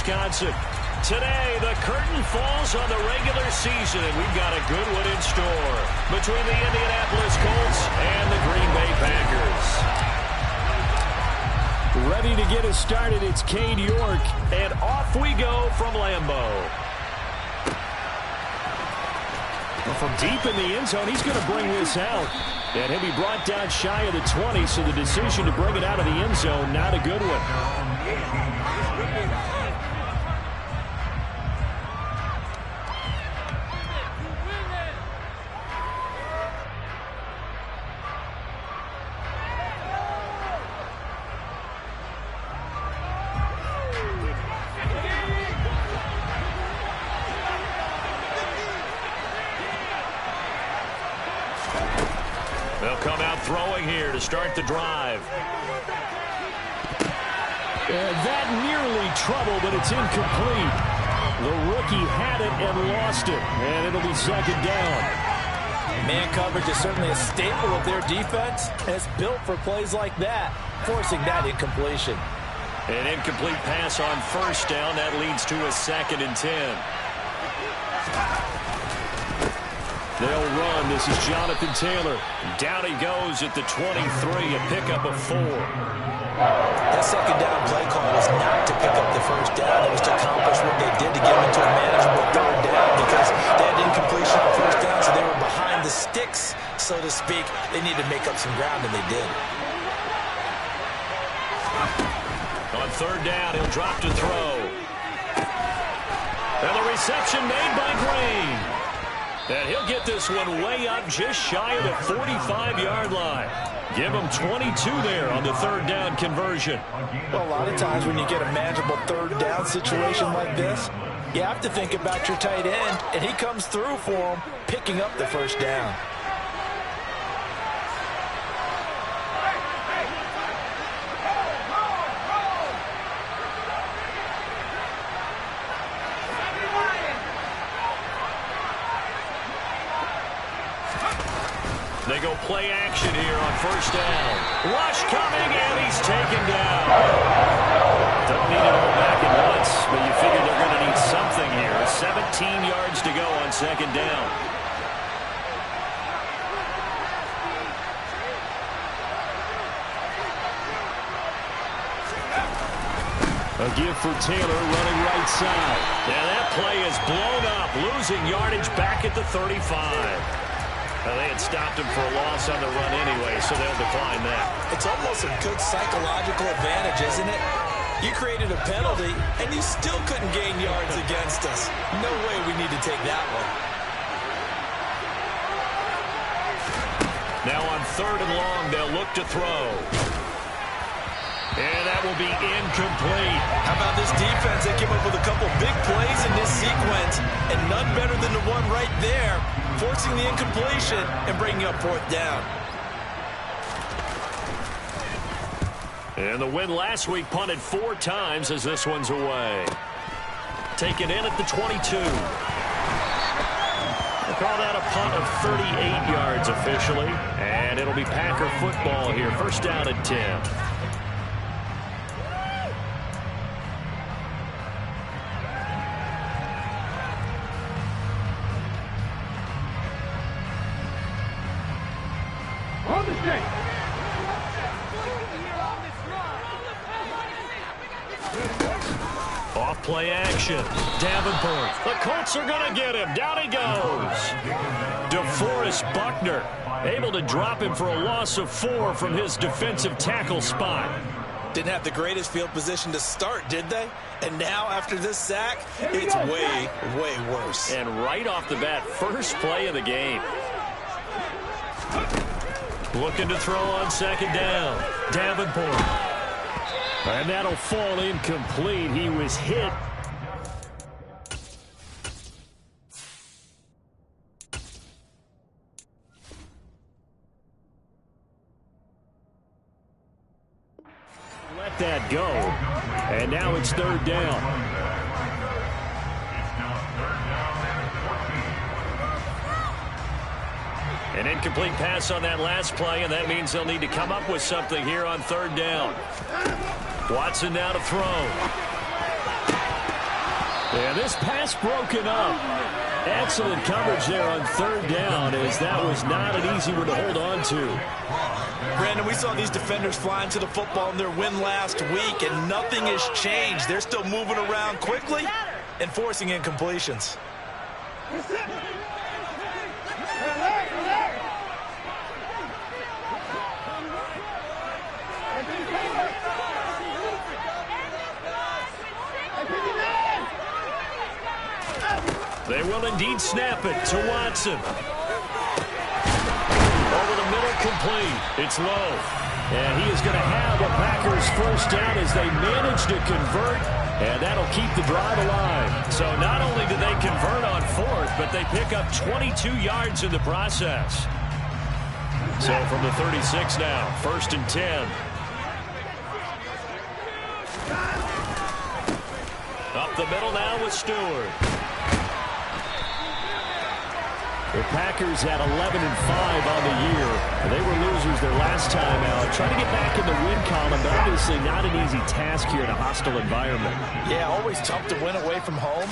Wisconsin. Today, the curtain falls on the regular season, and we've got a good one in store between the Indianapolis Colts and the Green Bay Packers. Ready to get us started, it's Cade York, and off we go from Lambeau. Well, from deep in the end zone, he's going to bring this out. And he'll be brought down shy of the 20, so the decision to bring it out of the end zone, not a good one. They'll come out throwing here to start the drive. And that nearly trouble, but it's incomplete. The rookie had it and lost it, and it'll be second down. Man coverage is certainly a staple of their defense, and it's built for plays like that, forcing that incompletion. An incomplete pass on first down. That leads to a 2nd and 10. They'll run. This is Jonathan Taylor. Down he goes at the 23, a pickup of 4. That second down play call was not to pick up the first down. It was to accomplish what they did to get them into a manageable 3rd down because they had incompletion on first down, so they were behind the sticks, so to speak. They needed to make up some ground, and they did. On 3rd down, he'll drop to throw. And the reception made by Green. And he'll get this one way up just shy of the 45-yard line. Give him 22 there on the 3rd down conversion. Well, a lot of times when you get a manageable 3rd down situation like this, you have to think about your tight end, and he comes through for him, picking up the first down. They go play action here on first down. Rush coming, and he's taken down. Don't need it all back at once, but you figure they're going to need something here. 17 yards to go on 2nd down. A give for Taylor running right side. And that play is blown up, losing yardage back at the 35. Well, they had stopped him for a loss on the run anyway, so they'll decline that. It's almost a good psychological advantage, isn't it? You created a penalty, and you still couldn't gain yards against us. No way we need to take that one. Now on 3rd and long, they'll look to throw. And that will be incomplete. How about this defense? They came up with a couple big plays in this sequence, and none better than the one right there, forcing the incompletion and bringing up 4th down. And the win last week punted 4 times as this one's away. Taken in at the 22. We'll call that a punt of 38 yards officially. And it'll be Packer football here. First down and 10. Off play action. Davenport. The Colts are going to get him. Down he goes. DeForest Buckner able to drop him for a loss of 4 from his defensive tackle spot. Didn't have the greatest field position to start, did they? And now, after this sack, it's way, way worse. And right off the bat, first play of the game. Looking to throw on 2nd down. Davenport. And that'll fall incomplete. He was hit. Let that go. And now it's 3rd down. An incomplete pass on that last play, and that means they'll need to come up with something here on 3rd down. Watson now to throw. And this pass broken up. Excellent coverage there on third down, as that was not an easy one to hold on to. Brandon, we saw these defenders flying to the football in their win last week, and nothing has changed. They're still moving around quickly and forcing incompletions. They will indeed snap it to Watson. Over the middle, complete. It's low. And he is going to have a Packers first down as they manage to convert, and that'll keep the drive alive. So not only do they convert on fourth, but they pick up 22 yards in the process. So from the 36 now, 1st and 10. Up the middle now with Stewart. The Packers had 11-5 on the year. They were losers their last time out. Trying to get back in the win column, but obviously not an easy task here in a hostile environment. Yeah, always tough to win away from home.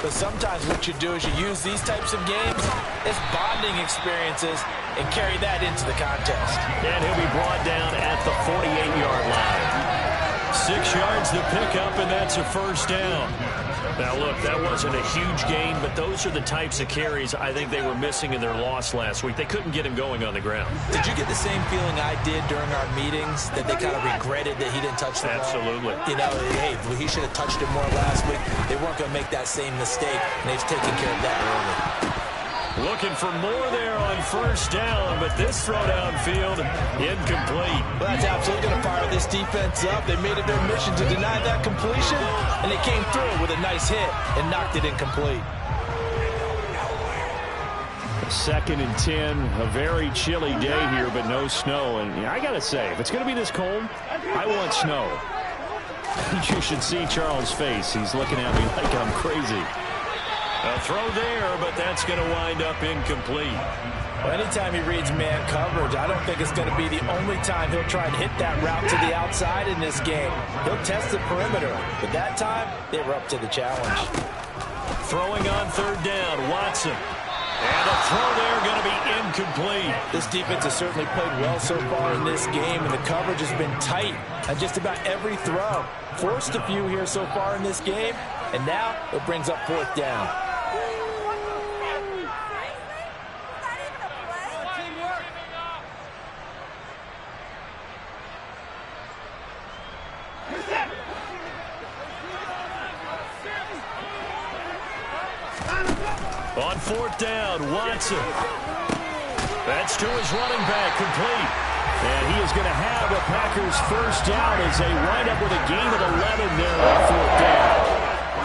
But sometimes what you do is you use these types of games as bonding experiences and carry that into the contest. And he'll be brought down at the 48-yard line. 6 yards to pick up, and that's a first down. Now, look, that wasn't a huge gain, but those are the types of carries I think they were missing in their loss last week. They couldn't get him going on the ground. Did you get the same feeling I did during our meetings, that they kind of regretted that he didn't touch the ball? Absolutely. You know, hey, he should have touched it more last week. They weren't going to make that same mistake, and they've taken care of that early. Looking for more there on first down, but this throw downfield, incomplete. Well, that's absolutely going to fire this defense up. They made it their mission to deny that completion, and they came through with a nice hit and knocked it incomplete. 2nd and 10, a very chilly day here, but no snow. And I got to say, if it's going to be this cold, I want snow. You should see Charles' face. He's looking at me like I'm crazy. A throw there, but that's going to wind up incomplete. Well, anytime he reads man coverage, I don't think it's going to be the only time he'll try and hit that route to the outside in this game. He'll test the perimeter, but that time, they were up to the challenge. Throwing on third down, Watson. And a throw there going to be incomplete. This defense has certainly played well so far in this game, and the coverage has been tight on just about every throw. Forced a few here so far in this game, and now it brings up 4th down. On 4th down, Watson. That's to his running back, complete. And he is going to have a Packers first down as they wind up with a gain of 11 there on 4th down.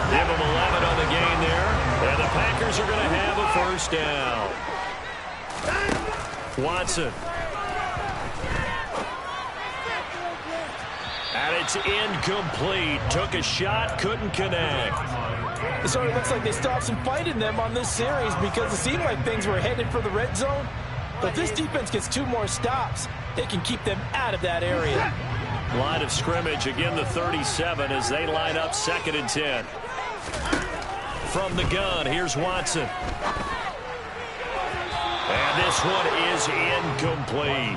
Give him 11 on the gain there, and the Packers are going to have a first down. Watson. And it's incomplete. Took a shot, couldn't connect. So it looks like they still have some fight in them on this series, because it seemed like things were headed for the red zone. But if this defense gets 2 more stops, they can keep them out of that area. Line of scrimmage, again the 37 as they line up 2nd and 10. From the gun, here's Watson. And this one is incomplete.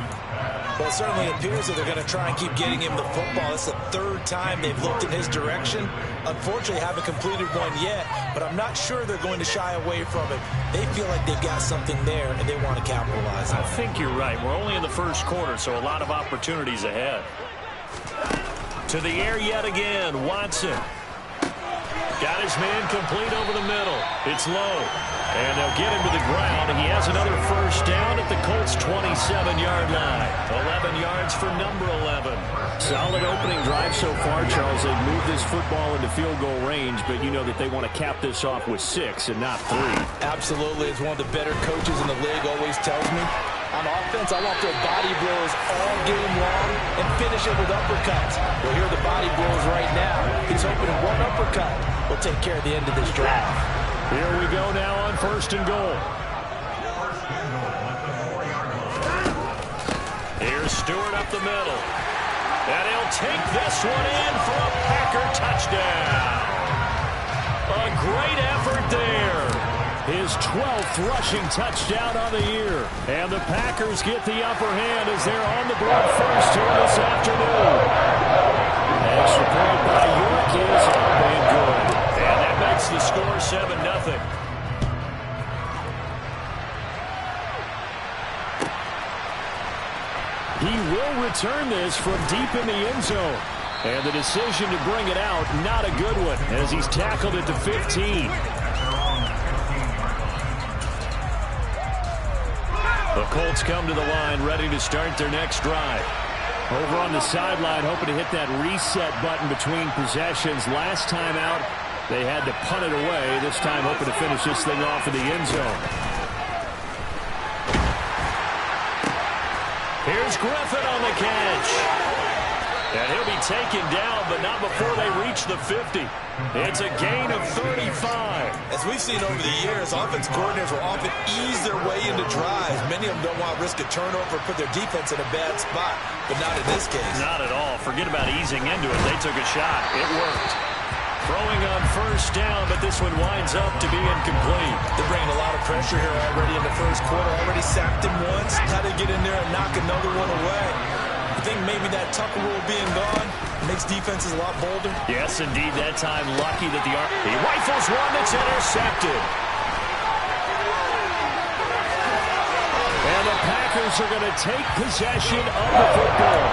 Well, it certainly appears that they're going to try and keep getting him the football. It's the 3rd time they've looked in his direction. Unfortunately, haven't completed one yet, but I'm not sure they're going to shy away from it. They feel like they've got something there, and they want to capitalize on it. I think you're right. We're only in the 1st quarter, so a lot of opportunities ahead. To the air yet again, Watson. Got his man complete over the middle. It's low. And they'll get him to the ground. He has another first down at the Colts' 27-yard line. 11 yards for number 11. Solid opening drive so far, Charles. They've moved this football into field goal range, but you know that they want to cap this off with 6 and not 3. Absolutely. As one of the better coaches in the league always tells me, on offense, I want their body blows all game long and finish it with uppercuts. Well, here are the body blows right now. He's hoping one uppercut will take care of the end of this drive. Here we go now on 1st and goal. Here's Stewart up the middle. And he'll take this one in for a Packer touchdown. A there. His 12th rushing touchdown on the year. And the Packers get the upper hand as they're on the board first here this afternoon. Extra point by York is up and good. And that makes the score 7-0. He will return this from deep in the end zone. And the decision to bring it out, not a good one, as he's tackled at the 15. The Colts come to the line, ready to start their next drive. Over on the sideline, hoping to hit that reset button between possessions. Last time out, they had to punt it away. This time, hoping to finish this thing off in the end zone. Here's Griffin on the catch. And he'll be taken down, but not before they reach the 50. It's a gain of 35. As we've seen over the years, offense coordinators will often ease their way into drives. Many of them don't want to risk a turnover, put their defense in a bad spot, but not in this case. Not at all. Forget about easing into it. They took a shot. It worked. Throwing on first down, but this one winds up to be incomplete. They're bringing a lot of pressure here already in the first quarter. Already sacked him once. Had to get in there and knock another one away. I think maybe that Tucker rule being gone makes defenses a lot bolder. Yes, indeed. That time, lucky that he rifles one that's intercepted. And the Packers are going to take possession of the football.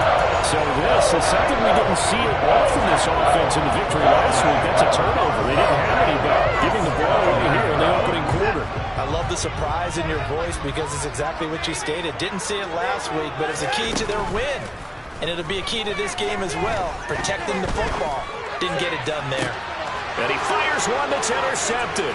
So this is something we didn't see it all from this offense in the victory last week. That's a turnover. They didn't have any, but giving the ball away here in the opening quarter. I love the surprise in your voice because it's exactly what you stated. Didn't see it last week, but it's a key to their win. And it'll be a key to this game as well, protecting the football. Didn't get it done there. And he fires one that's intercepted.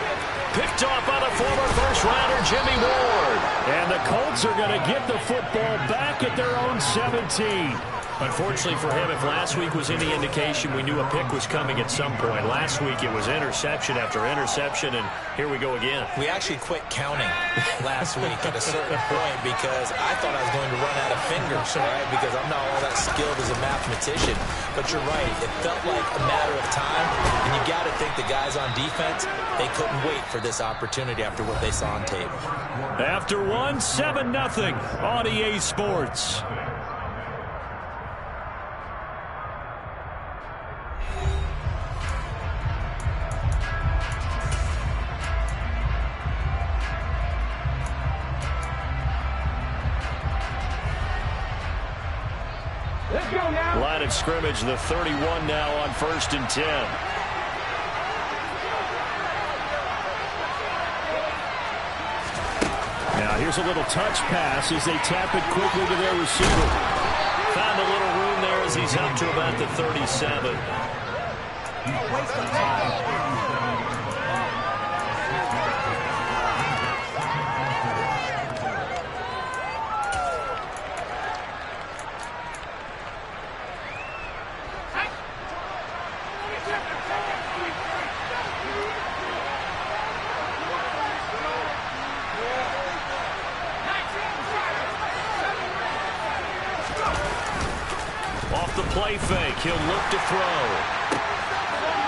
Picked off by the former first-rounder Jimmy Ward. And the Colts are going to get the football back at their own 17. Unfortunately for him, if last week was any indication, we knew a pick was coming at some point. Last week it was interception after interception, and here we go again. We actually quit counting last week at a certain point because I thought I was going to run out of fingers, right? Because I'm not all that skilled as a mathematician. But you're right. It felt like a matter of time, and you got to think the guys on defense, they couldn't wait for this opportunity after what they saw on tape. After one, 7-0 on EA Sports. Line of scrimmage, the 31 now on 1st and 10. Now here's a little touch pass as they tap it quickly to their receiver. Found a little room there as he's up to about the 37. Off the play fake, he'll look to throw.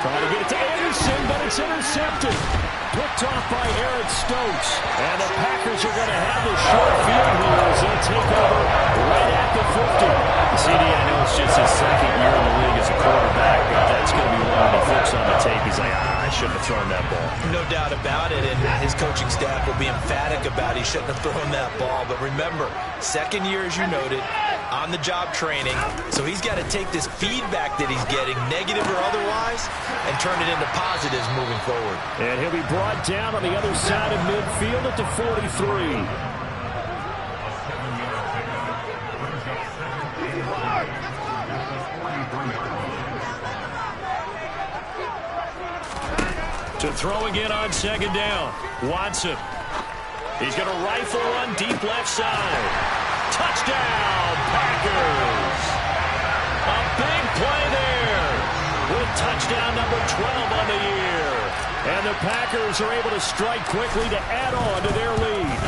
Trying to get it to Anderson, but it's intercepted. Picked off by Eric Stokes. And the Packers are going to have the short field here as they take over right at the 50. CD, I know it's just his second year in the league as a quarterback, but that's going to be one that he flips on the tape. He's like, I shouldn't have thrown that ball. No doubt about it, and his coaching staff will be emphatic about he shouldn't have thrown that ball. But remember, second year, as you noted, on-the-job training, so he's got to take this feedback that he's getting, negative or otherwise, and turn it into positives moving forward. And he'll be brought down on the other side of midfield at the 43. To throw again on second down. Watson. He's going to rifle one deep left side. Touchdown, Packers. A big play there with touchdown number 12 on the year. And the Packers are able to strike quickly to add on to their lead.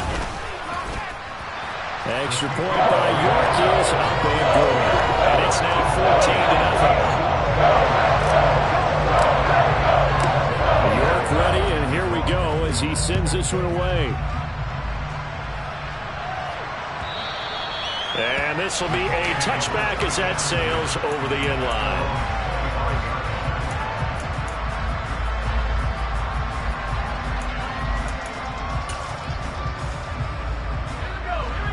Extra point by York is up and good. And it's now 14-0. York ready, and here we go. as he sends this one away. And this will be a touchback as that sails over the end line.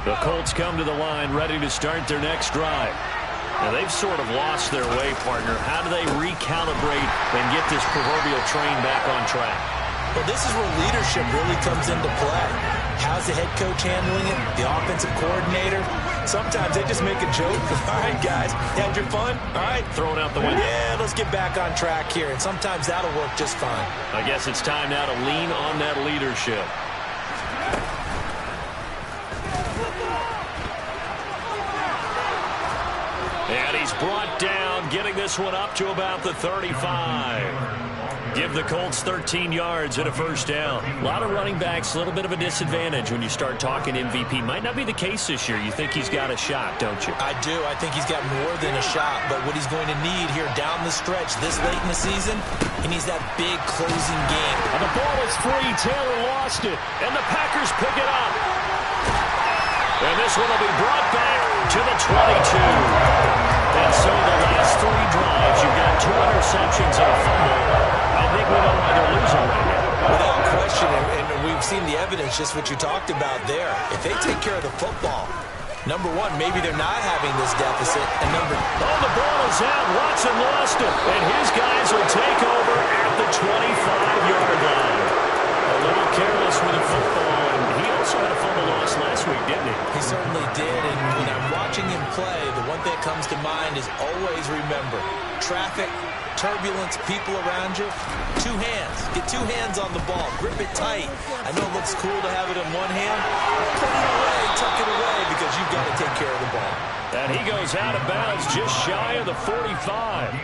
The Colts come to the line ready to start their next drive. Now, they've sort of lost their way, partner. How do they recalibrate and get this proverbial train back on track? Well, this is where leadership really comes into play. How's the head coach handling it? The offensive coordinator? Sometimes they just make a joke. All right, guys, you had your fun? All right. Throw it out the window. Yeah, let's get back on track here. And sometimes that'll work just fine. I guess it's time now to lean on that leadership. And he's brought down, getting this one up to about the 35. Give the Colts 13 yards and a first down. A lot of running backs, a little bit of a disadvantage when you start talking MVP. Might not be the case this year. You think he's got a shot, don't you? I do. I think he's got more than a shot. But what he's going to need here down the stretch this late in the season, he needs that big closing game. And the ball is free. Taylor lost it. And the Packers pick it up. And this one will be brought back to the 22. And so the last three drives, you've got 2 interceptions and a fumble. I think we know why they're losing right now. Without question, and we've seen the evidence, just what you talked about there. If they take care of the football, number one, maybe they're not having this deficit. And number two, the ball is out. Watson lost it. And his guys will take over at the 25-yard line. A little careless with the football. And he also had a fumble loss last week, didn't he? He certainly did. And when I'm watching him play, the one thing that comes to mind is always remember, traffic, turbulence, people around you, 2 hands. Get 2 hands on the ball. Grip it tight. I know it looks cool to have it in one hand. Put it away, tuck it away, because you've got to take care of the ball. And he goes out of bounds just shy of the 45.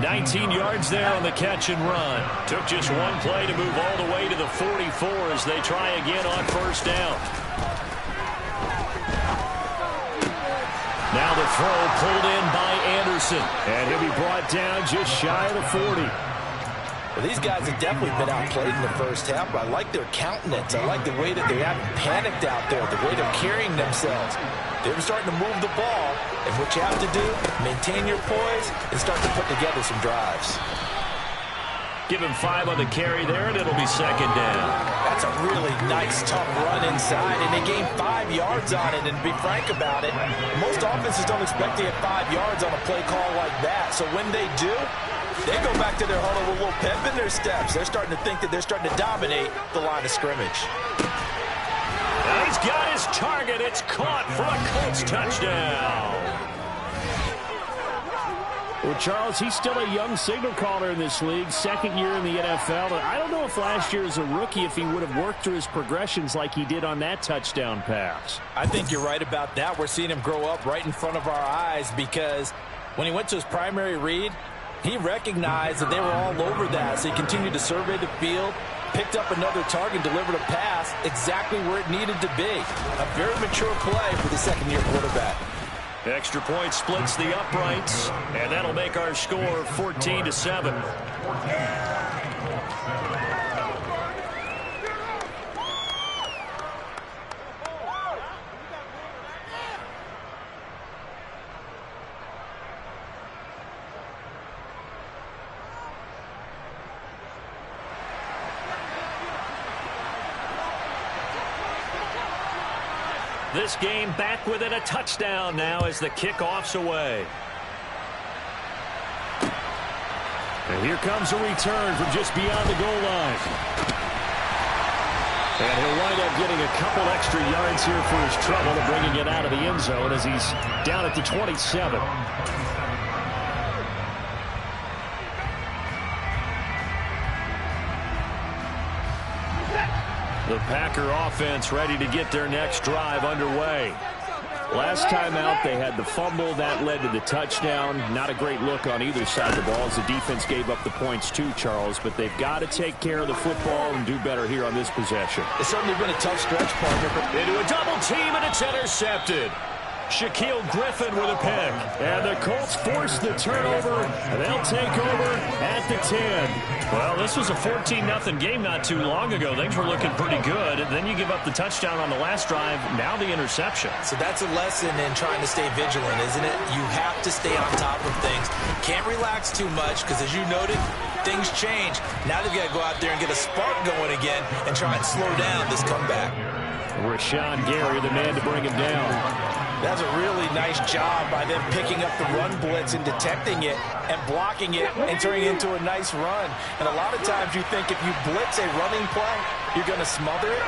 19 yards there on the catch and run. Took just one play to move all the way to the 44 as they try again on first down. Now the throw pulled in by Anderson. And he'll be brought down just shy of the 40. Well, these guys have definitely been outplayed in the first half, but I like their countenance. I like the way that they haven't panicked out there, the way they're carrying themselves. They're starting to move the ball, and what you have to do, maintain your poise and start to put together some drives. Give him 5 on the carry there, and it'll be second down. That's a really nice, tough run inside, and they gained 5 yards on it, and to be frank about it, most offenses don't expect to get 5 yards on a play call like that. So when they do, they go back to their huddle with a little pep in their steps. They're starting to think that they're starting to dominate the line of scrimmage. And he's got his target. It's caught for a Colts touchdown. Well, Charles, he's still a young signal caller in this league, second year in the NFL. I don't know if last year as a rookie, if he would have worked through his progressions like he did on that touchdown pass. I think you're right about that. We're seeing him grow up right in front of our eyes because when he went to his primary read, he recognized that they were all over that, so he continued to survey the field, picked up another target, delivered a pass exactly where it needed to be. A very mature play for the second-year quarterback. Extra point splits the uprights, and that'll make our score 14-7. This game back within a touchdown now as the kickoff's away. And here comes a return from just beyond the goal line. And he'll wind up getting a couple extra yards here for his trouble and bringing it out of the end zone as he's down at the 27. The Packer offense ready to get their next drive underway. Last time out, they had the fumble. That led to the touchdown. Not a great look on either side of the ball as the defense gave up the points too, Charles. But they've got to take care of the football and do better here on this possession. It's certainly been a tough stretch, partner. Into a double team, and it's intercepted. Shaquille Griffin with a pick. And the Colts force the turnover. And they'll take over at the 10. Well, this was a 14-0 game not too long ago. Things were looking pretty good. And then you give up the touchdown on the last drive. Now the interception. So that's a lesson in trying to stay vigilant, isn't it? You have to stay on top of things. Can't relax too much because, as you noted, things change. Now they've got to go out there and get a spark going again and try and slow down this comeback. Rashawn Gary, the man to bring him down. That's a really nice job by them picking up the run blitz and detecting it and blocking it and turning it into a nice run. And a lot of times you think if you blitz a running play, you're going to smother it.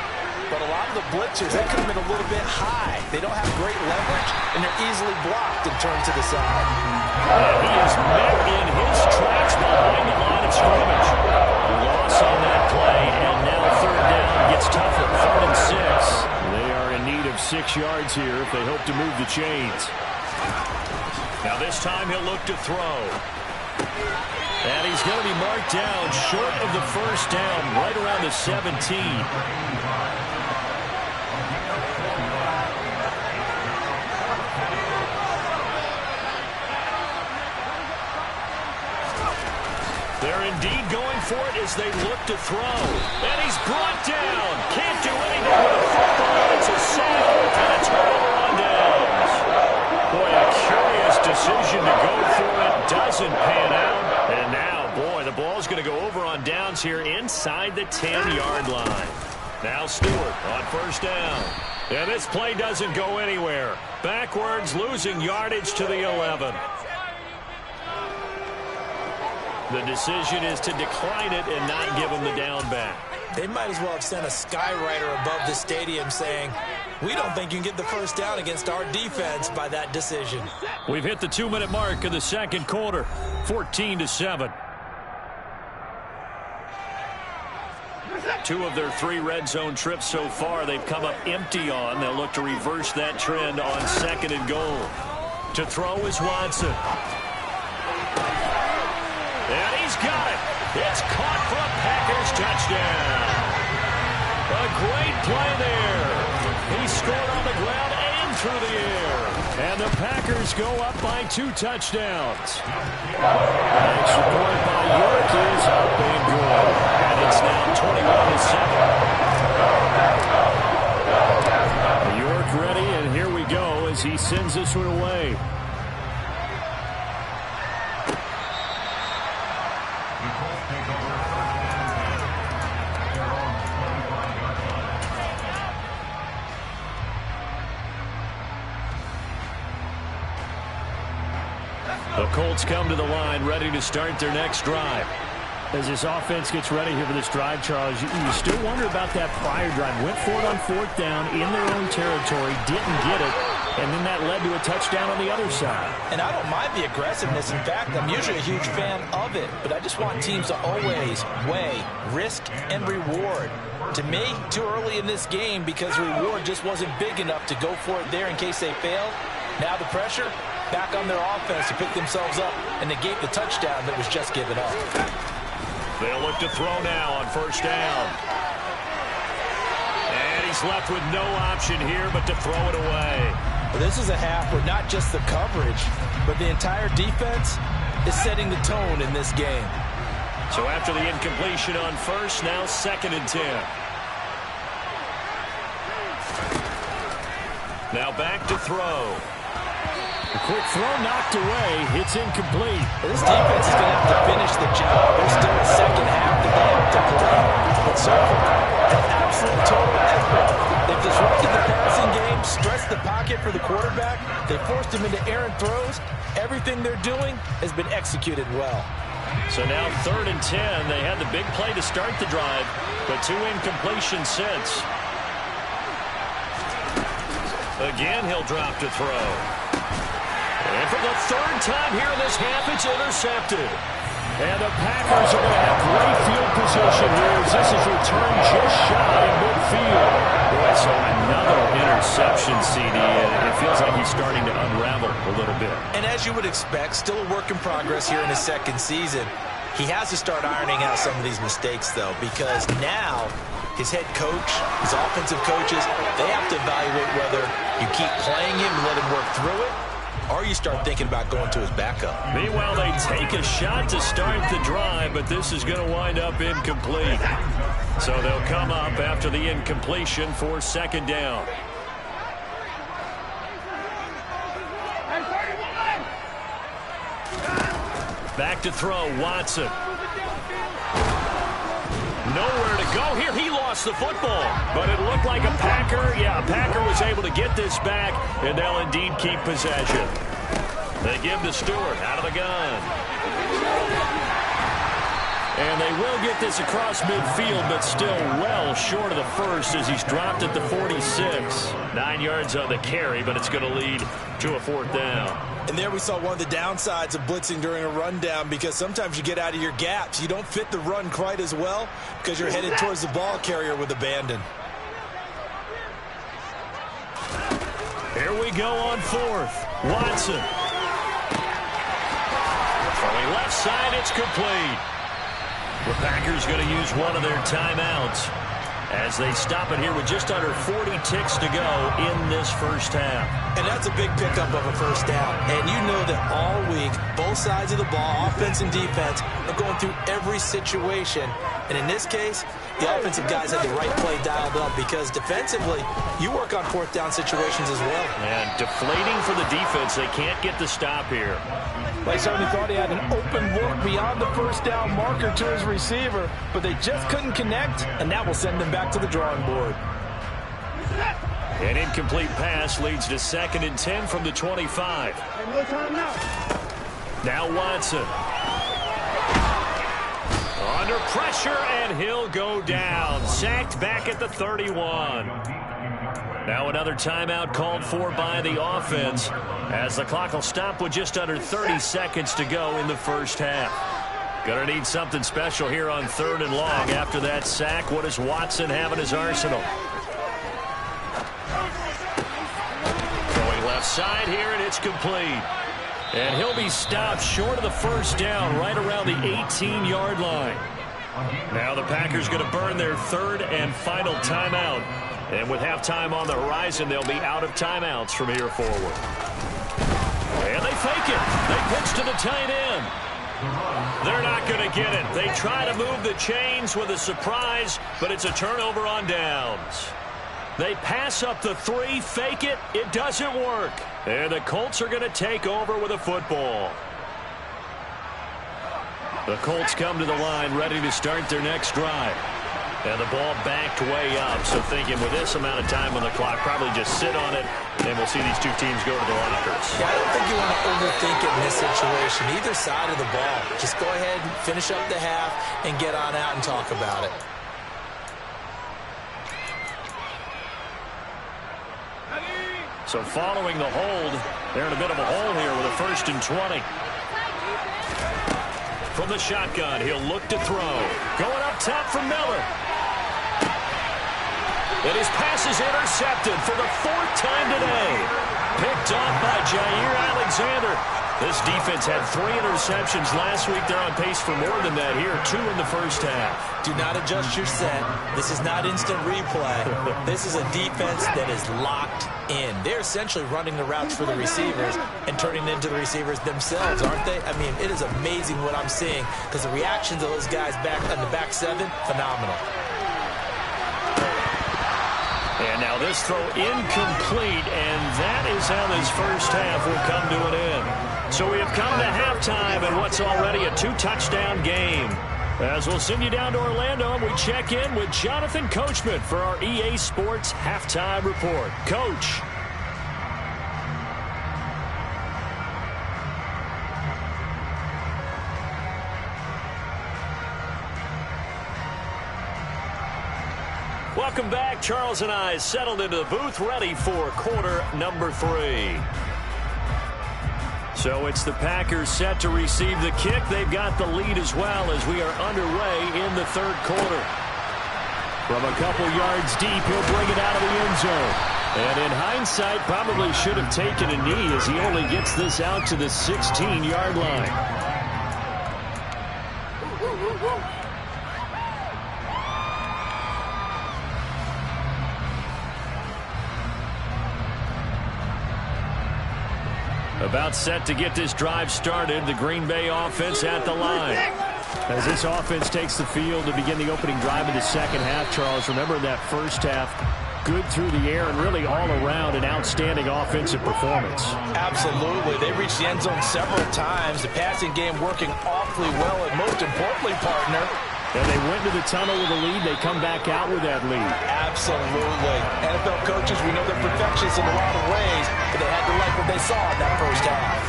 But a lot of the blitzers, they come in a little bit high. They don't have great leverage, and they're easily blocked and turned to the side. He is met in his tracks behind the line of scrimmage. Loss on that play, and now third down gets tougher. 3rd and 6. They are in need of 6 yards here if they hope to move the chains. Now this time he'll look to throw. And he's going to be marked down short of the first down, right around the 17. They're indeed going for it as they look to throw. And he's brought down. Can't do anything with the football. It's a sack and a turnover on downs. Boy, a curious decision to go for it. Doesn't pan out. And now, boy, the ball's going to go over on downs here inside the 10-yard line. Now Stewart on first down. And this play doesn't go anywhere. Backwards, losing yardage to the 11. The decision is to decline it and not give him the down back. They might as well have sent a skywriter above the stadium saying, we don't think you can get the first down against our defense by that decision. We've hit the 2-minute mark of the second quarter, 14-7. 2 of their 3 red zone trips so far they've come up empty on. They'll look to reverse that trend on 2nd and goal. To throw is Watson. And he's got it. It's caught for a Packers touchdown. A great play there. He scored on the ground and through the air. And the Packers go up by 2 touchdowns. Extra point by York is up and good. And it's now 21-7. York ready, and here we go as he sends this one away. The Colts come to the line, ready to start their next drive. As this offense gets ready here for this drive, Charles, you still wonder about that prior drive. Went for it on 4th down in their own territory, didn't get it, and then that led to a touchdown on the other side. And I don't mind the aggressiveness. In fact, I'm usually a huge fan of it, but I just want teams to always weigh risk and reward. To me, too early in this game because the reward just wasn't big enough to go for it there in case they failed. Now the pressure back on their offense to pick themselves up and negate the touchdown that was just given up. They'll look to throw now on first down. And he's left with no option here but to throw it away. Well, this is a half where not just the coverage, but the entire defense is setting the tone in this game. So after the incompletion on first, now 2nd and 10. Now back to throw. A quick throw knocked away. It's incomplete. This defense is going to have to finish the job. There's still a second half that they have to play. But so far, an absolute total effort. They've disrupted the passing game, stressed the pocket for the quarterback. They forced him into errant throws. Everything they're doing has been executed well. So now 3rd and 10. They had the big play to start the drive, but 2 incompletions since. Again, he'll drop to throw. And for the 3rd time here in this half, it's intercepted. And the Packers are going to have great field position here as this is returned just shy of midfield. Boy, so another interception, CD, and it feels like he's starting to unravel a little bit. And as you would expect, still a work in progress here in his 2nd season. He has to start ironing out some of these mistakes, though, because now his head coach, his offensive coaches, they have to evaluate whether you keep playing him and let him work through it, or you start thinking about going to his backup. Meanwhile, they take a shot to start the drive, but this is going to wind up incomplete. So they'll come up after the incompletion for second down. Back to throw, Watson. Nowhere to go here. He lost the football, but it looked like a Packer. Yeah, a Packer was able to get this back, and they'll indeed keep possession. They give to Stewart out of the gun. And they will get this across midfield, but still well short of the first as he's dropped at the 46. 9 yards on the carry, but it's going to lead to a fourth down. And there we saw one of the downsides of blitzing during a rundown, because sometimes you get out of your gaps. You don't fit the run quite as well because you're headed towards the ball carrier with abandon. Here we go on fourth. Watson. Throwing left side, it's complete. The Packers going to use one of their timeouts as they stop it here with just under 40 ticks to go in this first half. And that's a big pickup of a first down. And you know that all week, both sides of the ball, offense and defense, are going through every situation. And in this case, the offensive guys had the right play dialed up, because defensively, you work on fourth down situations as well. And deflating for the defense. They can't get the stop here. They certainly thought he had an open look beyond the first down marker to his receiver, but they just couldn't connect, and that will send them back to the drawing board. An incomplete pass leads to 2nd and 10 from the 25. Now Watson. Under pressure, and he'll go down. Sacked back at the 31. Now another timeout called for by the offense, as the clock will stop with just under 30 seconds to go in the first half. Gonna need something special here on 3rd and long after that sack. What does Watson have in his arsenal? Throwing left side here, and it's complete. And he'll be stopped short of the first down, right around the 18-yard line. Now the Packers going to burn their 3rd and final timeout. And with halftime on the horizon, they'll be out of timeouts from here forward. And they fake it. They pitch to the tight end. They're not going to get it. They try to move the chains with a surprise, but it's a turnover on downs. They pass up the 3, fake it. It doesn't work. And the Colts are going to take over with a football. The Colts come to the line ready to start their next drive. And the ball backed way up. So thinking with this amount of time on the clock, probably just sit on it, and we'll see these two teams go to the lockers. Yeah, I don't think you want to overthink it in this situation. Either side of the ball. Just go ahead and finish up the half and get on out and talk about it. So following the hold, they're in a bit of a hole here with a 1st and 20. From the shotgun, he'll look to throw. Going up top for Miller. And his pass is intercepted for the 4th time today. Picked off by Jair Alexander. This defense had 3 interceptions last week. They're on pace for more than that here. 2 in the first half. Do not adjust your set. This is not instant replay. This is a defense that is locked in. They're essentially running the routes for the receivers and turning it into the receivers themselves, aren't they? I mean, it is amazing what I'm seeing, because the reactions of those guys back on the back 7, phenomenal. And now this throw incomplete, and that is how this first half will come to an end. So we have come to halftime in what's already a 2-touchdown game. As we'll send you down to Orlando, and we check in with Jonathan Coachman for our EA Sports Halftime Report. Coach. Welcome back. Charles and I settled into the booth, ready for quarter number 3. So it's the Packers set to receive the kick. They've got the lead as well as we are underway in the 3rd quarter. From a couple yards deep, he'll bring it out of the end zone. And in hindsight, probably should have taken a knee as he only gets this out to the 16-yard line. About set to get this drive started. The Green Bay offense at the line. As this offense takes the field to begin the opening drive in the second half, Charles, remember in that first half, good through the air and really all around an outstanding offensive performance. Absolutely. They reached the end zone several times. The passing game working awfully well, and most importantly, partner, and they went to the tunnel with a lead. They come back out with that lead. Absolutely. NFL coaches, we know they're perfectionists in a lot of ways, but they had to like what they saw in that first half.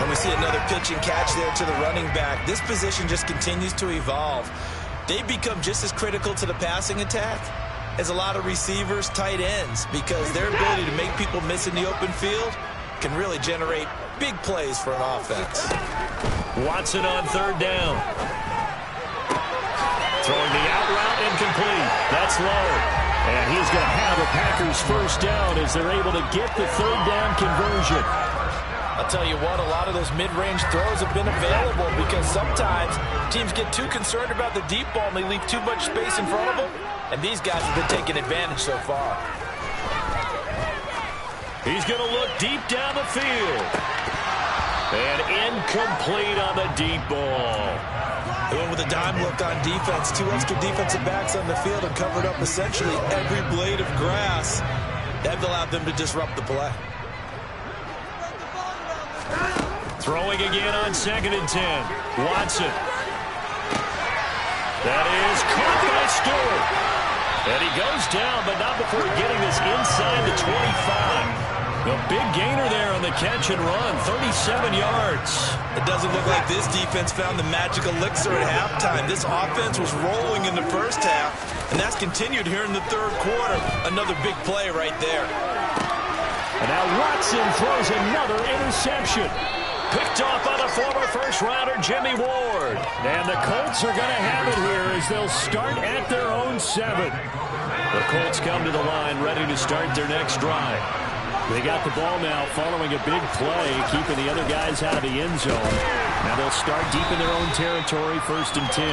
And we see another pitch and catch there to the running back. This position just continues to evolve. They become just as critical to the passing attack as a lot of receivers, tight ends, because their ability to make people miss in the open field can really generate big plays for an offense. Watson on third down. Throwing the out route, incomplete. That's low. And he's going to have a Packers first down as they're able to get the third down conversion. I'll tell you what, a lot of those mid-range throws have been available because sometimes teams get too concerned about the deep ball and they leave too much space in front of them. And these guys have been taking advantage so far. He's going to look deep down the field. And incomplete on the deep ball. They went with a dime look on defense. Two extra defensive backs on the field and covered up essentially every blade of grass. That allowed them to disrupt the play. Throwing again on 2nd and 10. Watson. That is caught by Stewart. And he goes down, but not before getting this inside the 25. The big gainer there on the catch and run, 37 yards. It doesn't look like this defense found the magic elixir at halftime. This offense was rolling in the first half, and that's continued here in the third quarter. Another big play right there. And now Watson throws another interception. Picked off by the former first-rounder Jimmy Ward. And the Colts are going to have it here as they'll start at their own 7. The Colts come to the line ready to start their next drive. They got the ball now following a big play, keeping the other guys out of the end zone. Now they'll start deep in their own territory, 1st and 10.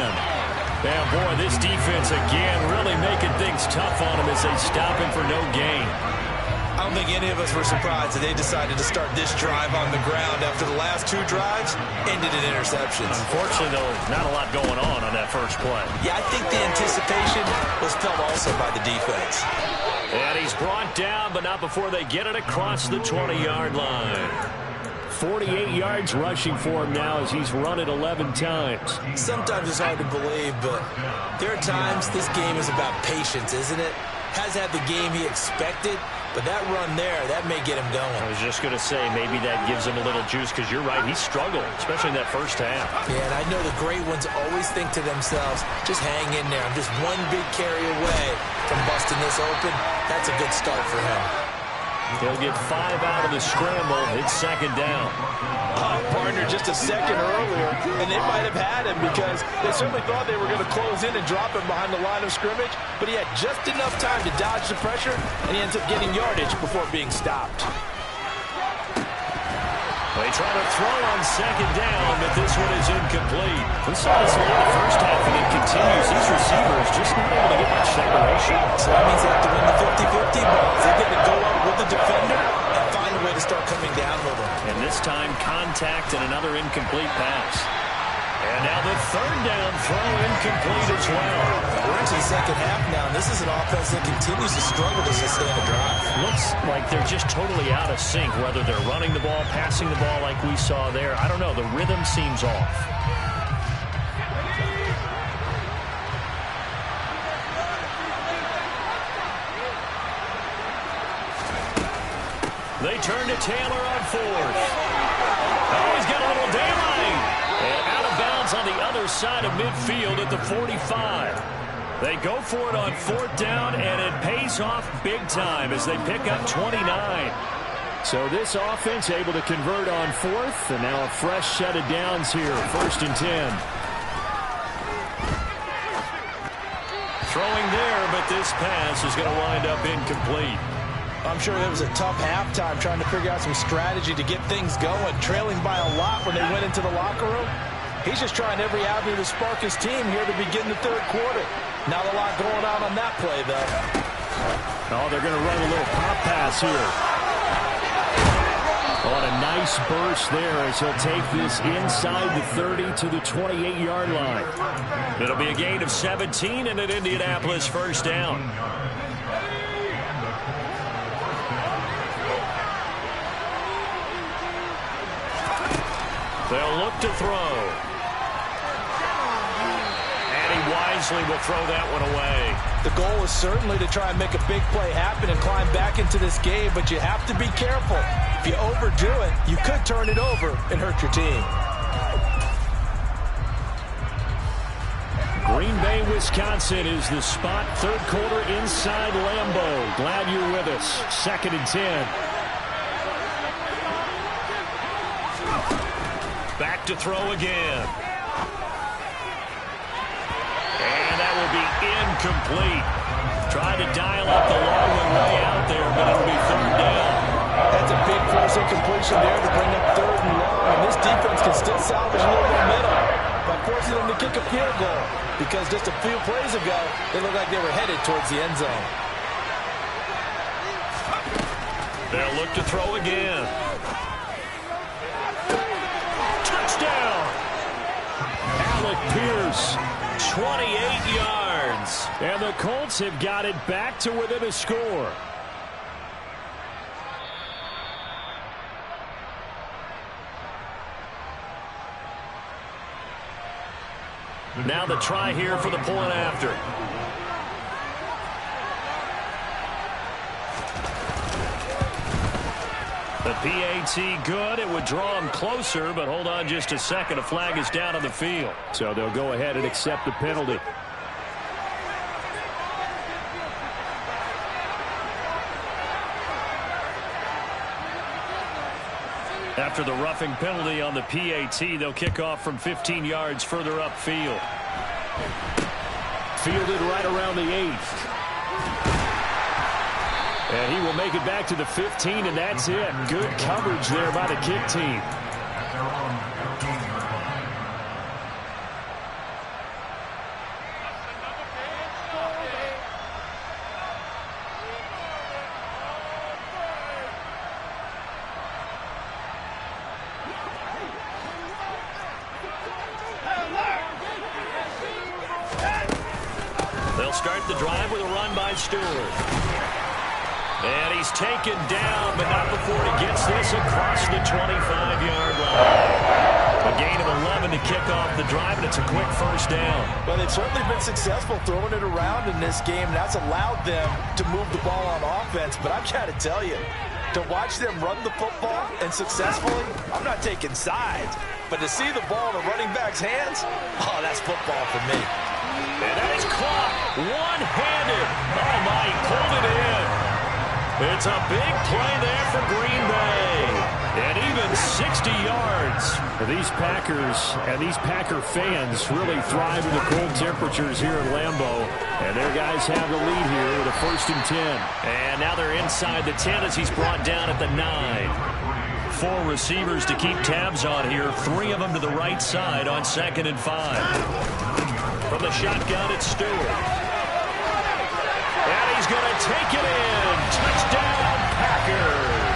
And boy, this defense again really making things tough on them as they stop him for no gain. I don't think any of us were surprised that they decided to start this drive on the ground after the last 2 drives ended in interceptions. Unfortunately, though, not a lot going on that first play. Yeah, I think the anticipation was felt also by the defense. And he's brought down, but not before they get it across the 20-yard line. 48 yards rushing for him now as he's run it 11 times. Sometimes it's hard to believe, but there are times this game is about patience, isn't it? Has had the game he expected, but that run there, that may get him going. I was just going to say, maybe that gives him a little juice, because you're right, he struggled, especially in that first half. Yeah, and I know the great ones always think to themselves, just hang in there. I'm just one big carry away from busting this open. That's a good start for him. He'll get 5 out of the scramble. It's 2nd down. Partner just a second earlier, and they might have had him because they certainly thought they were going to close in and drop him behind the line of scrimmage, but he had just enough time to dodge the pressure, and he ends up getting yardage before being stopped. They try to throw on 2nd down, but this one is incomplete. We saw this in the first half, and it continues. These receivers just not able to get much separation. So that means they have to win the 50-50 balls. They get to go up with the defender and find a way to start coming down with them. And this time, contact and another incomplete pass. And now the 3rd down throw incomplete as well. We're into the second half now, and this is an offense that continues to struggle to sustain a drive. Looks like they're just totally out of sync, whether they're running the ball, passing the ball like we saw there. I don't know. The rhythm seems off. They turn to Taylor on 4th. Oh, he's got a little daylight. And out of bounds on the other side of midfield at the 45. They go for it on 4th down, and it pays off big time as they pick up 29. So this offense able to convert on 4th, and now a fresh set of downs here, 1st and 10. Throwing there, but this pass is going to wind up incomplete. I'm sure it was a tough halftime trying to figure out some strategy to get things going, trailing by a lot when they went into the locker room. He's just trying every avenue to spark his team here to begin the 3rd quarter. Not a lot going on that play, though. Oh, they're going to run a little pop pass here. On a nice burst there as he'll take this inside the 30 to the 28-yard line. It'll be a gain of 17 and an Indianapolis first down. They'll look to throw. And he wisely will throw that one away. The goal is certainly to try and make a big play happen and climb back into this game, but you have to be careful. If you overdo it, you could turn it over and hurt your team. Green Bay, Wisconsin is the spot. Third quarter inside Lambeau. Glad you're with us. 2nd and 10. Back to throw again. And that will be incomplete. Tried to dial up the long way out there, but it'll be 3rd down. That's a big force incompletion there to bring up 3rd and long, and this defense can still salvage a little momentum by forcing them to kick a field goal, because just a few plays ago, they looked like they were headed towards the end zone. They'll look to throw again. Touchdown! Alec Pierce, 28 yards. And the Colts have got it back to within a score. Now the try here for the point after. The PAT good. It would draw him closer, but hold on just a second. A flag is down on the field. So they'll go ahead and accept the penalty. After the roughing penalty on the PAT, they'll kick off from 15 yards further upfield. Fielded right around the 8th. And he will make it back to the 15, and that's it. Good coverage there by the kick team. They'll start the drive with a run by Stewart. And he's taken down, but not before he gets this across the 25-yard line. A gain of 11 to kick off the drive, and it's a quick first down. Well, they've certainly been successful throwing it around in this game. That's allowed them to move the ball on offense. But I've got to tell you, to watch them run the football and successfully, I'm not taking sides. But to see the ball in the running back's hands, oh, that's football for me. And that is caught one-handed. Oh, my, he pulled it in. It's a big play there for Green Bay. And even 60 yards. These Packers and these Packer fans really thrive in the cold temperatures here at Lambeau. And their guys have the lead here with a 1st and 10. And now they're inside the 10 as he's brought down at the 9. 4 receivers to keep tabs on here. 3 of them to the right side on 2nd and 5. From the shotgun, it's Stewart. And he's going to take it in. Touchdown, Packers.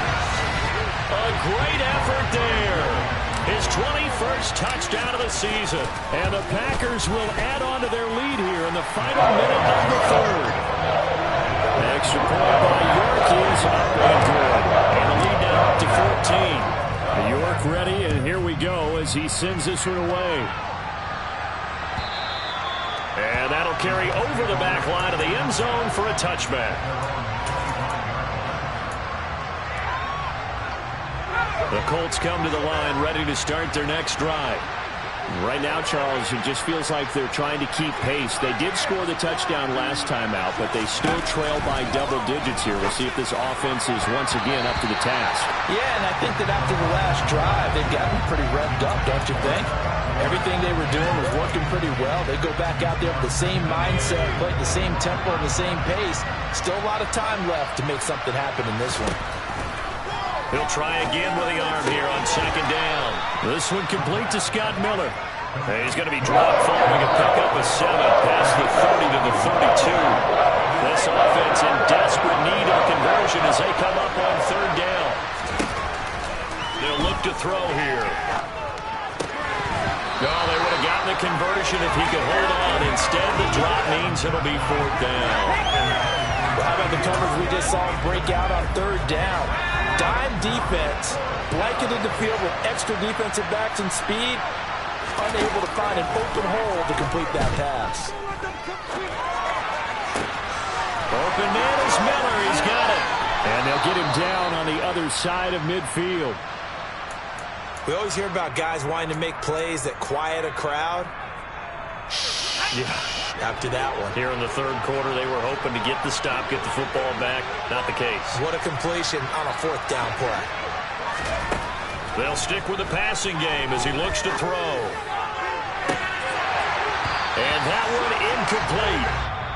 A great effort there. His 21st touchdown of the season. And the Packers will add on to their lead here in the final minute of the 3rd. Extra point by York is up and good. And the lead now up to 14. York ready, and here we go as he sends this one away. And that'll carry over the back line of the end zone for a touchback. The Colts come to the line ready to start their next drive. Right now, Charles, it just feels like they're trying to keep pace. They did score the touchdown last time out, but they still trail by double digits here. We'll see if this offense is once again up to the task. Yeah, and I think that after the last drive, they've gotten pretty revved up, don't you think? Everything they were doing was working pretty well. They go back out there with the same mindset, play at the same tempo, and the same pace. Still a lot of time left to make something happen in this one. He'll try again with the arm here on 2nd down. This one complete to Scott Miller. And he's going to be dropped following a pickup of 7 past the 30 to the 32. This offense in desperate need of conversion as they come up on 3rd down. He'll look to throw here. No, they would have gotten the conversion if he could hold on. Instead, the drop means it'll be 4th down. Well, how about the coverage we just saw him break out on 3rd down? Dime defense, blanketed the field with extra defensive backs and speed, unable to find an open hole to complete that pass. Open man is Miller. He's got it. And they'll get him down on the other side of midfield. We always hear about guys wanting to make plays that quiet a crowd. Yeah. After that one. Here in the 3rd quarter, they were hoping to get the stop, get the football back. Not the case. What a completion on a 4th down play. They'll stick with the passing game as he looks to throw. And that one incomplete.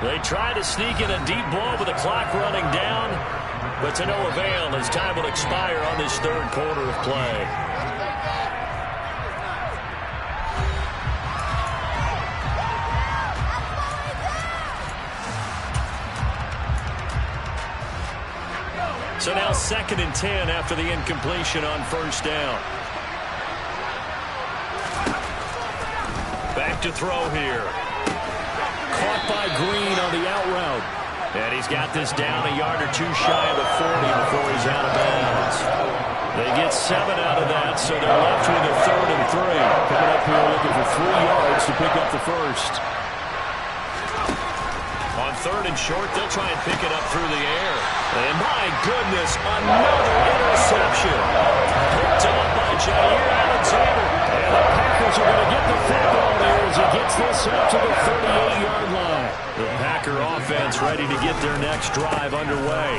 They try to sneak in a deep ball with the clock running down, but to no avail as time will expire on this 3rd quarter of play. So now 2nd and 10 after the incompletion on 1st down. Back to throw here. Caught by Green on the out route. And he's got this down a yard or 2 shy of the 40 before he's out of bounds. They get 7 out of that, so they're left with a 3rd and 3. Coming up here looking for 3 yards to pick up the first. On 3rd and short, they'll try and pick it up through the air. And my goodness, another interception. Picked up by Jair Alexander. And the Packers are going to get the football there as he gets this up to the 38-yard line. The Packer offense ready to get their next drive underway.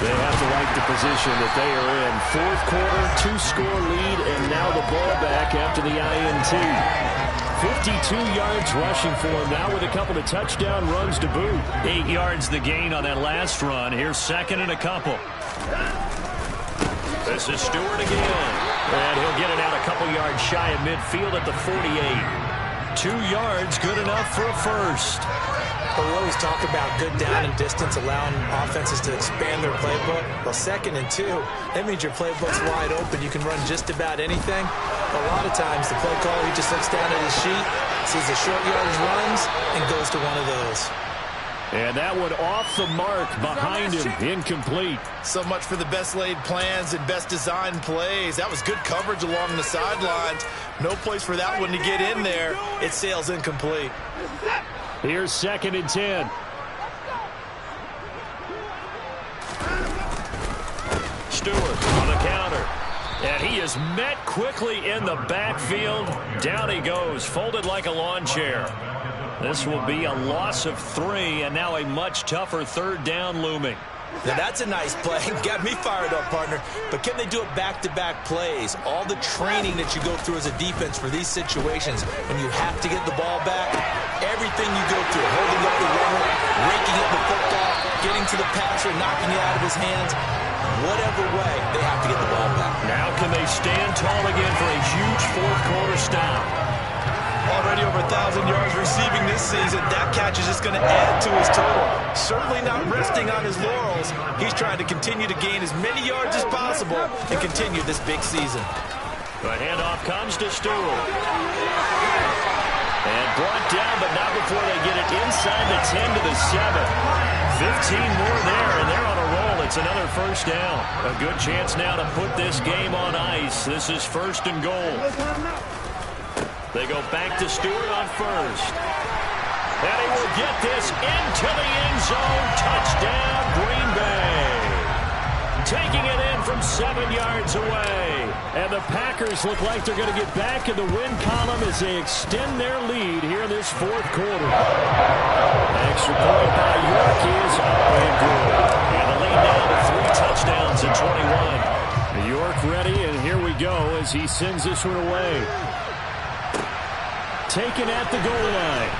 They have to like the position that they are in. 4th quarter, 2-score lead, and now the ball back after the INT. 52 yards rushing for him now with a couple of touchdown runs to boot. 8 yards the gain on that last run. Here's 2nd and a couple. This is Stewart again. And he'll get it out a couple yards shy of midfield at the 48. 2 yards, good enough for a first. Well, we always talk about good down and distance, allowing offenses to expand their playbook. Well, 2nd and 2, that means your playbook's wide open. You can run just about anything. A lot of times, the play caller, he just looks down at his sheet, sees the short yardage runs, and goes to one of those. And that one off the mark behind him, incomplete. So much for the best laid plans and best designed plays. That was good coverage along the sidelines. No place for that one to get in there. It sails incomplete. Here's 2nd and 10. Stewart on the counter. And he is met quickly in the backfield. Down he goes, folded like a lawn chair. This will be a loss of 3, and now a much tougher 3rd down looming. Now that's a nice play. Got me fired up, partner. But can they do it back-to-back plays? All the training that you go through as a defense for these situations, when you have to get the ball back, everything you go through, holding up the runner, raking up the football, getting to the passer, knocking it out of his hands, whatever way, they have to get the ball back. Now can they stand tall again for a huge 4th quarter stop? Already over 1,000 yards receiving this season. That catch is just going to add to his total. Certainly not resting on his laurels. He's trying to continue to gain as many yards as possible and continue this big season. The handoff comes to Stewart. And brought down, but not before they get it inside the 10 to the 7. 15 more there, and they're on a roll. It's another first down. A good chance now to put this game on ice. This is 1st and goal. They go back to Stewart on 1st. And he will get this into the end zone. Touchdown, Green Bay. Taking it in from 7 yards away. And the Packers look like they're going to get back in the win column as they extend their lead here in this 4th quarter. Extra point by York is up and good. And the lead now to 3 touchdowns at 21. York ready, and here we go as he sends this one away. Taken at the goal line.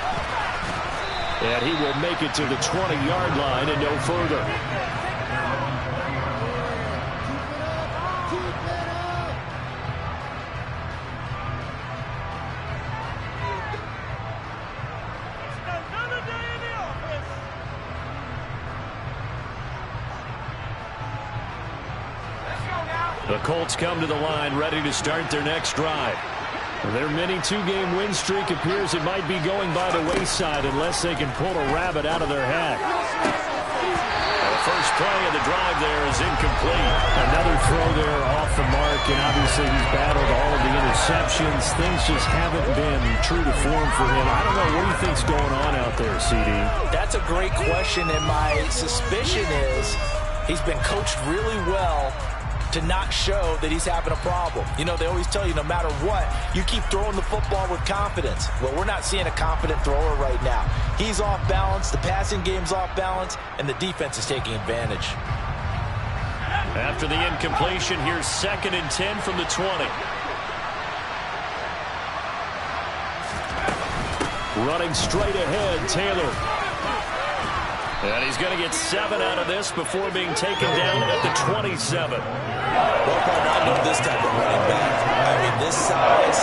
And he will make it to the 20-yard line and no further. The Colts come to the line, ready to start their next drive. Their mini two-game win streak appears it might be going by the wayside unless they can pull a rabbit out of their hat. The first play of the drive there is incomplete. Another throw there off the mark, and obviously he's battled all of the interceptions. Things just haven't been true to form for him. I don't know, what do you think's going on out there, CD? That's a great question, and my suspicion is he's been coached really well to not show that he's having a problem. You know, they always tell you no matter what, you keep throwing the football with confidence. Well, we're not seeing a confident thrower right now. He's off balance, the passing game's off balance, and the defense is taking advantage. After the incompletion, here's 2nd and 10 from the 20. Running straight ahead, Taylor. And he's going to get 7 out of this before being taken down at the 27. Well, partner, I know this type of running back. I mean, this size,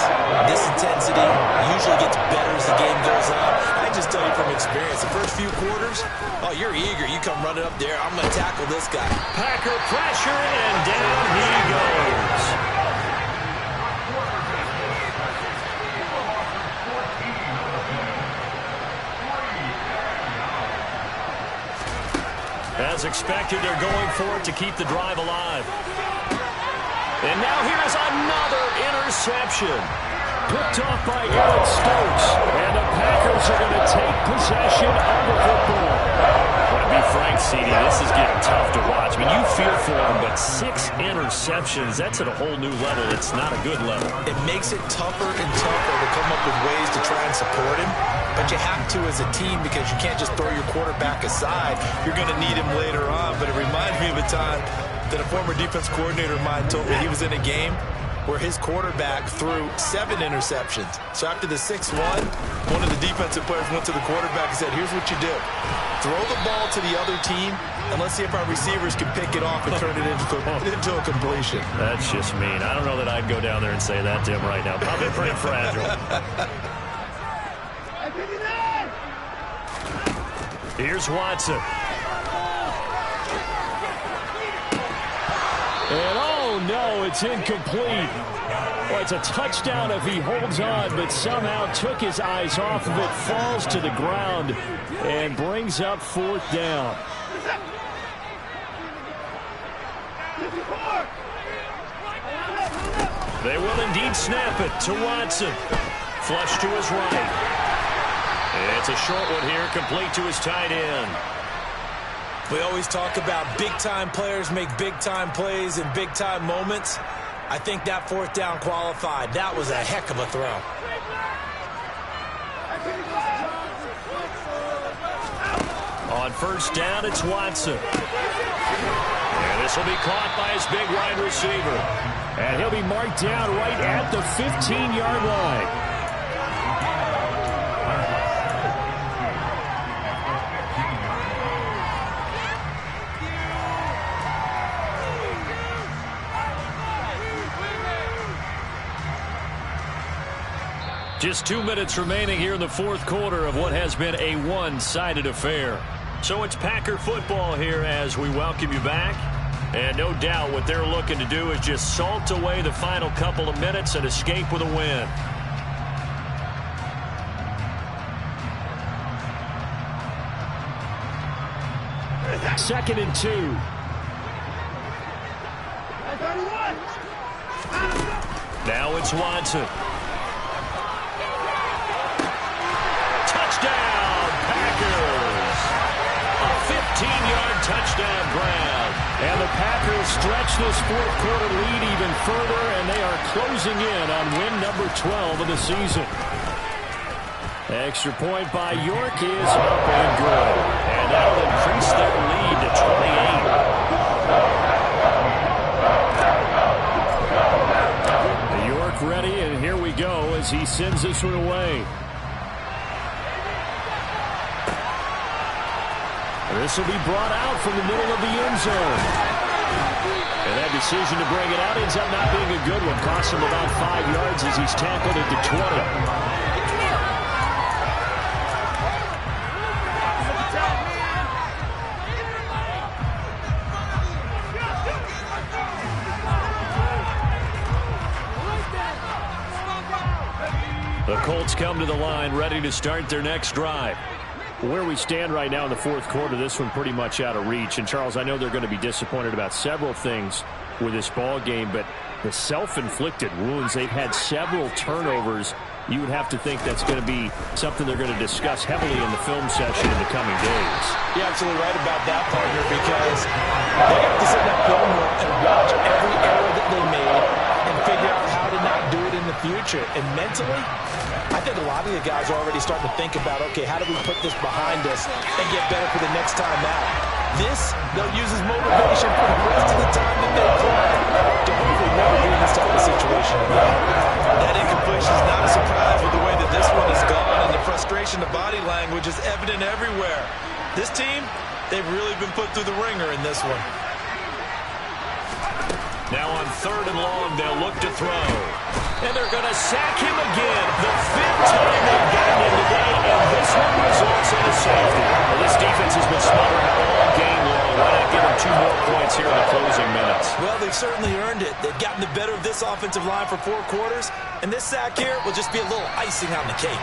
this intensity usually gets better as the game goes on. I just tell you from experience, the first few quarters, oh, you're eager. You come running up there, I'm going to tackle this guy. Packer pressure, and down he goes. As expected, they're going for it to keep the drive alive. And now here's another interception. Picked off by Eric Stokes. And the Packers are going to take possession of the football. But to be frank, CD, this is getting tough to watch. I mean, you feel for him, but 6 interceptions, that's at a whole new level. It's not a good level. It makes it tougher and tougher to come up with ways to try and support him. But you have to as a team because you can't just throw your quarterback aside. You're going to need him later on. But it reminds me of a time that a former defense coordinator of mine told me he was in a game where his quarterback threw 7 interceptions. So after the 6th one of the defensive players went to the quarterback and said, here's what you do. Throw the ball to the other team, and let's see if our receivers can pick it off and turn it into a completion. That's just mean. I don't know that I'd go down there and say that to him right now. Probably pretty fragile. Here's Watson. And oh no, it's incomplete. Well, it's a touchdown if he holds on, but somehow took his eyes off of it, falls to the ground, and brings up 4th down. They will indeed snap it to Watson. Flush to his right. It's a short one here, complete to his tight end. We always talk about big-time players make big-time plays in big-time moments. I think that 4th down qualified. That was a heck of a throw. On 1st down, it's Watson. And this will be caught by his big wide receiver. And he'll be marked down right at the 15-yard line. Just 2 minutes remaining here in the 4th quarter of what has been a one-sided affair. So it's Packer football here as we welcome you back. And no doubt what they're looking to do is just salt away the final couple of minutes and escape with a win. Second and 2. Now it's Watson. Touchdown, Packers! A 15-yard touchdown grab. And the Packers stretch this 4th quarter lead even further, and they are closing in on win number 12 of the season. Extra point by York is up and good. And that'll increase their lead to 28. York ready, and here we go as he sends this one away. This will be brought out from the middle of the end zone. And that decision to bring it out ends up not being a good one. Costs him about 5 yards as he's tackled at the 20. come to the line, ready to start their next drive. Where we stand right now in the fourth quarter, this one pretty much out of reach. And, Charles, I know they're going to be disappointed about several things with this ball game, but the self-inflicted wounds, they've had several turnovers. You would have to think that's going to be something they're going to discuss heavily in the film session in the coming days. You're absolutely right about that, partner, because they have to sit in that film room and watch every error that they made and figure out how to not do it in the future. And mentally, I think a lot of the guys are already starting to think about, okay, how do we put this behind us and get better for the next time out? This, they'll use as motivation for the rest of the time that they play to hopefully never be in this type of situation again. That incompletion is not a surprise with the way that this one has gone, and the frustration, the body language is evident everywhere. This team, they've really been put through the ringer in this one. Now on 3rd and long, they'll look to throw. And they're going to sack him again. The 5th time they've gotten him today, and this one results in a safety. Well, this defense has been smothering all game long. Why not give them 2 more points here in the closing minutes? Well, they've certainly earned it. They've gotten the better of this offensive line for 4 quarters, and this sack here will just be a little icing on the cake.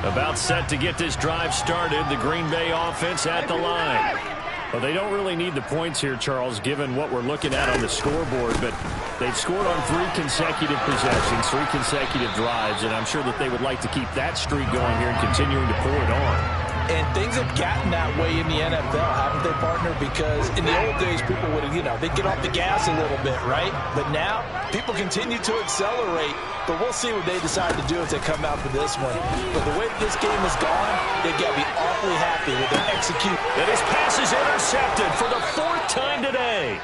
About set to get this drive started, the Green Bay offense at the line. Well, they don't really need the points here, Charles, given what we're looking at on the scoreboard, but they've scored on 3 consecutive possessions, 3 consecutive drives, and I'm sure that they would like to keep that streak going here and continuing to pull it on. And things have gotten that way in the NFL, haven't they, partner? Because in the old days, people would, they'd get off the gas a little bit, right? But now, people continue to accelerate. But we'll see what they decide to do if they come out for this one. But the way that this game has gone, they've got to be awfully happy with their execution. And his pass is intercepted for the 4th time today.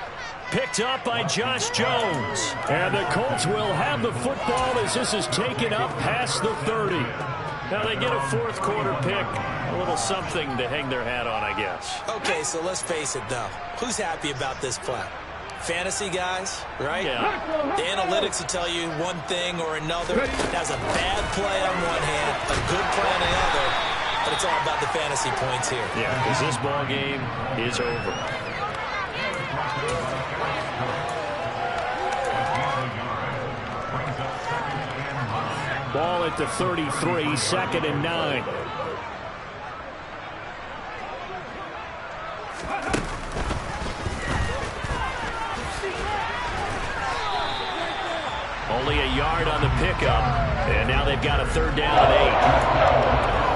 Picked up by Josh Jones. And the Colts will have the football as this is taken up past the 30. Now they get a 4th quarter pick. A little something to hang their hat on, I guess. Okay, so let's face it, though. Who's happy about this play? Fantasy guys, right? Yeah. The analytics will tell you one thing or another. That's a bad play on one hand, a good play on the other, but it's all about the fantasy points here. Yeah, because this ball game is over. Ball at the 33, 2nd and 9. Only a yard on the pickup, and now they've got a 3rd down and 8.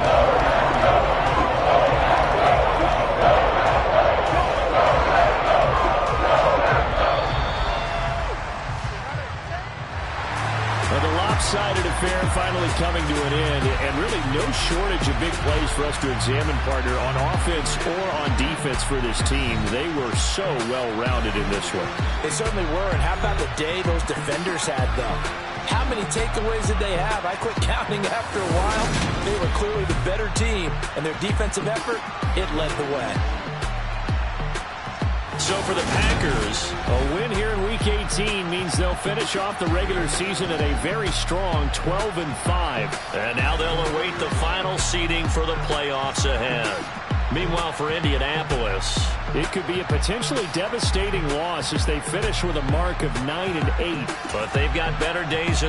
Lopsided affair finally coming to an end, and really no shortage of big plays for us to examine, partner, on offense or on defense for this team. They were so well-rounded in this one. They certainly were, and how about the day those defenders had, though? How many takeaways did they have? I quit counting after a while. They were clearly the better team, and their defensive effort, it led the way. So for the Packers, a win here in Week 18 means they'll finish off the regular season at a very strong 12-5. And now they'll await the final seeding for the playoffs ahead. Meanwhile, for Indianapolis, it could be a potentially devastating loss as they finish with a mark of 9-8. But they've got better days.